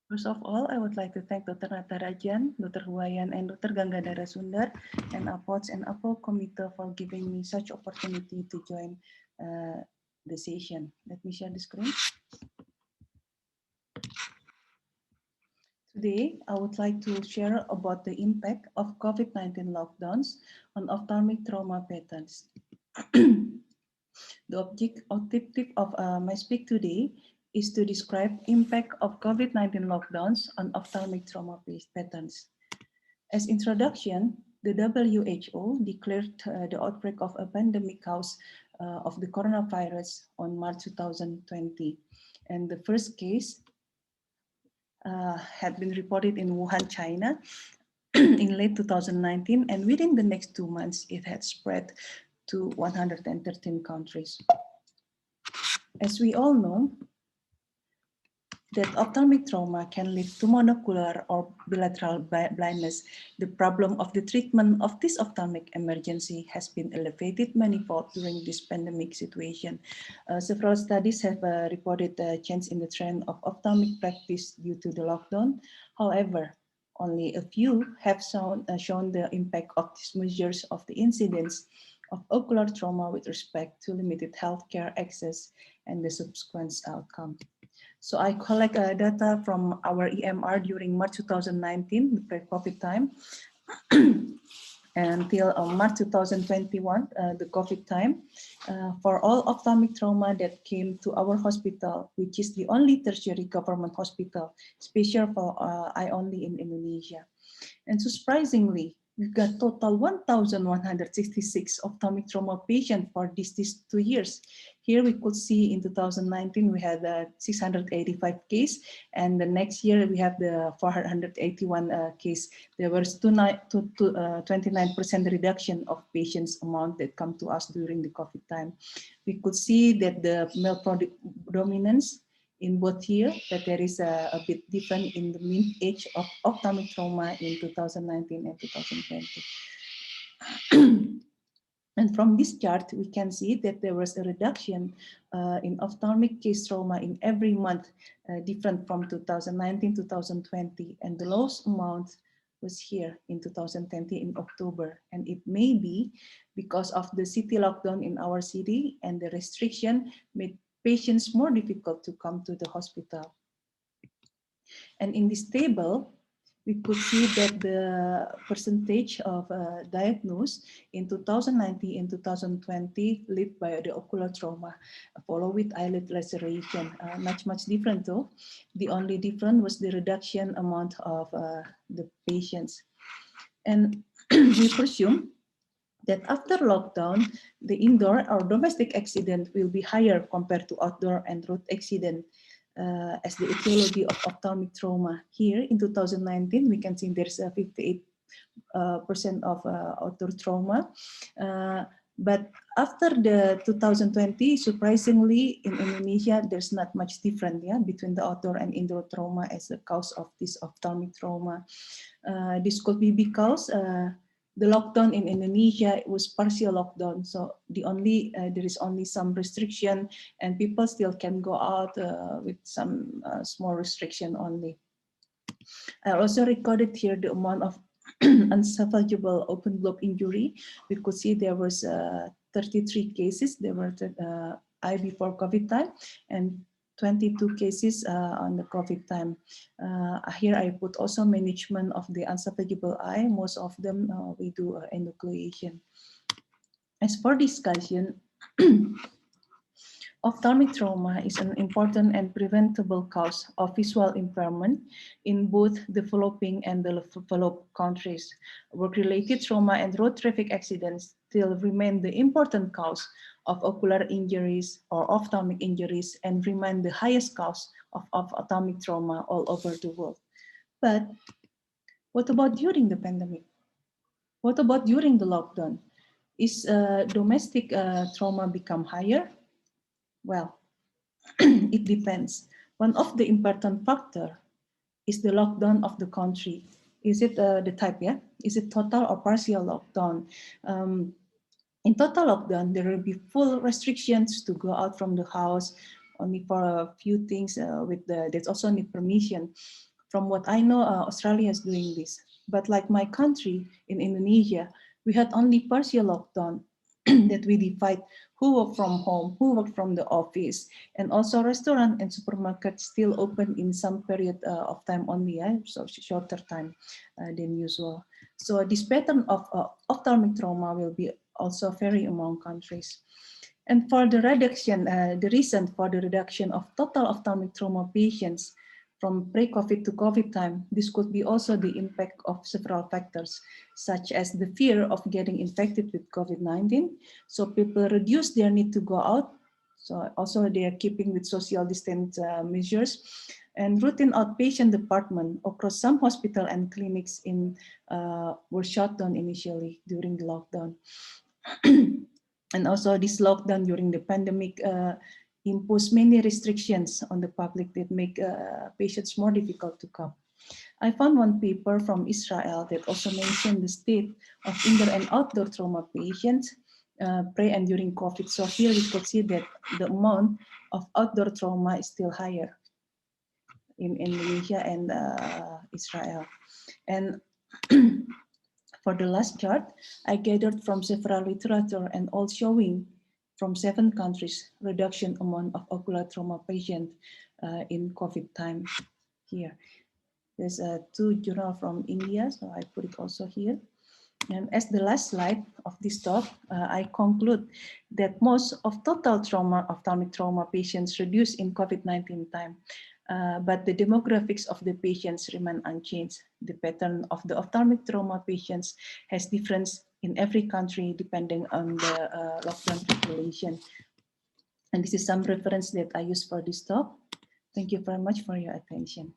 First of all, I would like to thank Dr. Natarajan, Dr. Huwayan, and Dr. Ganggadara Sundar, and APOTS and APO Committee for giving me such opportunity to join the session. Let me share the screen. Today, I would like to share about the impact of COVID-19 lockdowns on ophthalmic trauma patterns. The objective of my speak today is to describe impact of COVID-19 lockdowns on ophthalmic trauma patterns. As introduction, the WHO declared the outbreak of a pandemic cause of the coronavirus on March 2020. And the first case had been reported in Wuhan, China in late 2019, and within the next 2 months, it had spread to 113 countries. As we all know, that ophthalmic trauma can lead to monocular or bilateral blindness. The problem of the treatment of this ophthalmic emergency has been elevated manifold during this pandemic situation. Several studies have reported a change in the trend of ophthalmic practice due to the lockdown. However, only a few have shown the impact of these measures of the incidence of ocular trauma with respect to limited healthcare access and the subsequent outcome. So I collect data from our EMR during March 2019, the pre-COVID time, until March 2021, the COVID time, for all ophthalmic trauma that came to our hospital, which is the only tertiary government hospital, special for eye only in Indonesia. And so surprisingly, we've got total 1,166 ophthalmic trauma patients for these 2 years. Here we could see in 2019, we had 685 case, and the next year we have the 481 case. There was 29% reduction of patients amount that come to us during the COVID time. We could see that the male dominance in both here, that there is a bit different in the mean age of ophthalmic trauma in 2019 and 2020. And from this chart, we can see that there was a reduction in ophthalmic case trauma in every month, different from 2019 to 2020, and the lowest amount was here in 2020 in October. And it may be because of the city lockdown in our city, and the restriction made patients more difficult to come to the hospital. And in this table, we could see that the percentage of diagnosed in 2019 and 2020 led by the ocular trauma, followed with eyelid laceration. Much different though. The only difference was the reduction amount of the patients. And we presume that after lockdown, the indoor or domestic accident will be higher compared to outdoor and road accident as the etiology of ophthalmic trauma. Here in 2019, we can see there's a 58% of outdoor trauma. But after the 2020, surprisingly, in Indonesia, there's not much difference between the outdoor and indoor trauma as the cause of this ophthalmic trauma. This could be because the lockdown in Indonesia was partial lockdown, so there is only some restriction, and people still can go out with some small restriction only. I also recorded here the amount of unsalvageable open globe injury. We could see there was 33 cases. There were eye before COVID time, and 22 cases on the COVID time. Here I put also management of the unsalvageable eye. Most of them we do enucleation. As for discussion, ophthalmic trauma is an important and preventable cause of visual impairment in both developing and developed countries. Work-related trauma and road traffic accidents still remain the important cause of ocular injuries or ophthalmic injuries and remain the highest cause of ophthalmic trauma all over the world. But what about during the pandemic? What about during the lockdown? Is domestic trauma become higher? Well, it depends. One of the important factor is the lockdown of the country. Is it the type, Is it total or partial lockdown? In total lockdown, there will be full restrictions to go out from the house, only for a few things that also need permission. From what I know, Australia is doing this. But like my country in Indonesia, we had only partial lockdown that we divide who work from home, who work from the office, and also restaurant and supermarket still open in some period of time only, so shorter time than usual. So this pattern of ophthalmic trauma will be also vary among countries. And for the reduction, the reason for the reduction of total ophthalmic trauma patients from pre-COVID to COVID time, this could be also the impact of several factors, such as the fear of getting infected with COVID-19. So people reduce their need to go out. So also they are keeping with social distance measures, and routine outpatient department across some hospital and clinics were shut down initially during the lockdown. And also this lockdown during the pandemic impose many restrictions on the public that make patients more difficult to come. I found one paper from Israel that also mentioned the state of indoor and outdoor trauma patients pre and during COVID. So here we could see that the amount of outdoor trauma is still higher in Indonesia and Israel. And for the last chart, I gathered from several literature and all showing from 7 countries reduction amount of ocular trauma patients in COVID time here. There's 2 journals from India, so I put it also here. And as the last slide of this talk, I conclude that most of total trauma, ophthalmic trauma patients reduced in COVID-19 time, but the demographics of the patients remain unchanged. The pattern of the ophthalmic trauma patients has difference in every country depending on the lockdown population. And this is some reference that I use for this talk. Thank you very much for your attention.